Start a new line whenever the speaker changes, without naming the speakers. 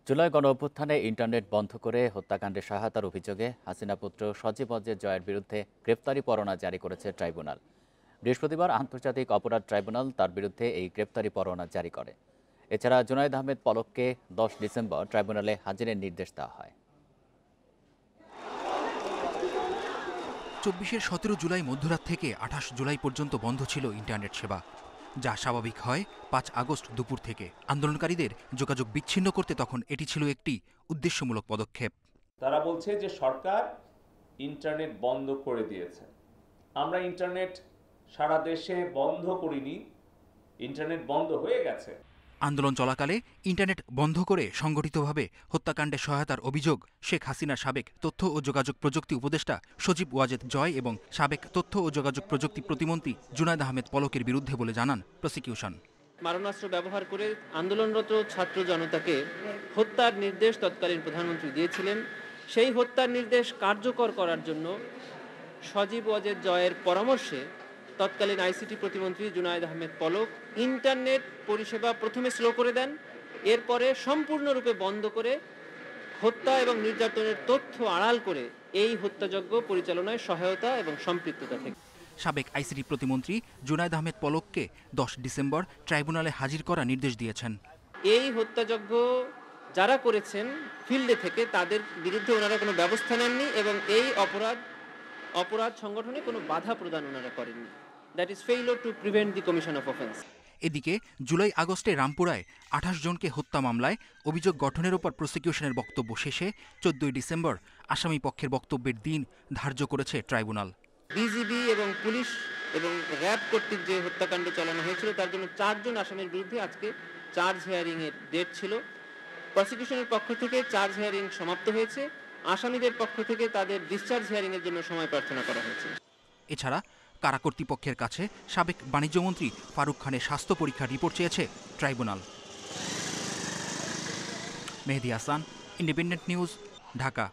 July গণঅভ্যুত্থানে internet বন্ধ করে হত্যাকাণ্ডে সহায়তার অভিযোগে হাসিনা পুত্র সজীব ওয়াজেদ জয়ের বিরুদ্ধে গ্রেপ্তারি পরোয়ানা জারি করেছে ট্রাইব্যুনাল। বৃহস্পতিবার আন্তর্জাতিক অপরাধ ট্রাইব্যুনাল তার বিরুদ্ধে এই গ্রেপ্তারি পরোয়ানা জারি করে। এছাড়া জুনায়েদ আহমেদ পলককে 10 ডিসেম্বর ট্রাইব্যুনালে হাজিরের নির্দেশ দেওয়া হয়।
২৪ 17 জুলাই মধ্যরাত থেকে ২৮ জুলাই পর্যন্ত বন্ধ ছিল ইন্টারনেট সেবা, যা স্বাভাবিক হয় ৫ আগস্ট দুপুর থেকে। আন্দোলনকারীদের যোগাযোগ বিচ্ছিন্ন করতে তখন এটি ছিল একটি উদ্দেশ্যমূলক পদক্ষেপ।
তারা বলছে যে সরকার ইন্টারনেট বন্ধ করে দিয়েছে। আমরা ইন্টারনেট সারা দেশে বন্ধ করিনি, ইন্টারনেট বন্ধ হয়ে গেছে।
আন্দোলন চলাকালে ইন্টারনেট বন্ধ করে সংগঠিতভাবে হত্যাকাণ্ডে সহায়তার অভিযোগ শেখ হাসিনার সাবেক তথ্য ও যোগাযোগ প্রযুক্তি উপদেষ্টা সজীব ওয়াজেদ জয় এবং সাবেক তথ্য ও যোগাযোগ প্রযুক্তি প্রতিমন্ত্রী জুনায়েদ আহমেদ পলকের বিরুদ্ধে বলে জানান প্রসিকিউশন।
মারণাস্ত্র ব্যবহার করে আন্দোলনরত ছাত্র জনতাকে হত্যার নির্দেশ তৎকালীন প্রধানমন্ত্রী দিয়েছিলেন। সেই হত্যার নির্দেশ কার্যকর করার জন্য সজীব ওয়াজেদ জয়ের পরামর্শে তৎকালীন আইসিটি প্রতিমন্ত্রী জুনায়েদ আহমেদ পলক ইন্টারনেট পরিষেবা প্রথমে স্লো করে দেন, এরপরে সম্পূর্ণরূপে বন্ধ করে হত্যা এবং নির্যাতনের তথ্য আড়াল করে এই হত্যাযজ্ঞ পরিচালনায় সহায়তা এবং সম্পৃক্ততা থেকে
সাবেক আইসিটি প্রতিমন্ত্রী জুনায়েদ আহমেদ পলককে ১০ ডিসেম্বর ট্রাইব্যুনালে হাজির করার নির্দেশ দিয়েছেন।
এই হত্যাযজ্ঞ যারা করেছেন ফিল্ডে থেকে তাদের বিরুদ্ধে ওনারা কোনো ব্যবস্থা নেননি এবং এই অপরাধ সংগঠনে কোনো বাধা প্রদান ওনারা করেননি। That is failure to prevent the commission of offence.
এদিকে জুলাই আগস্টে রামপুরায় ২৮ জনকে হত্যা মামলায় অভিযোগ গঠনের ওপর প্রসিকিউশনের বক্তব্য শেষে ১৪ ডিসেম্বর আসামি পক্ষের বক্তব্যের দিন ধার্য করেছে ট্রাইব্যুনাল।
বিজিবি এবং পুলিশ এবং র্যাব কর্তৃক যে হত্যাকাণ্ড চালানো হয়েছিল তার জন্য ৪ জন আসামির বিরুদ্ধে আজকে চার্জ হিয়ারিং এর ডেট ছিল। প্রসিকিউশনের পক্ষ থেকে চার্জ হিয়ারিং সমাপ্ত হয়েছে, আসামিদের পক্ষ থেকে তাদের ডিসচার্জ হিয়ারিং এর জন্য সময় প্রার্থনা করা হয়েছে।
এছাড়া কারা কর্তৃপক্ষের কাছে সাবেক বাণিজ্যমন্ত্রী ফারুক খানের স্বাস্থ্য পরীক্ষার রিপোর্ট চেয়েছে ট্রাইব্যুনাল। মেহেদী হাসান, ইন্ডিপেন্ডেন্ট নিউজ, ঢাকা।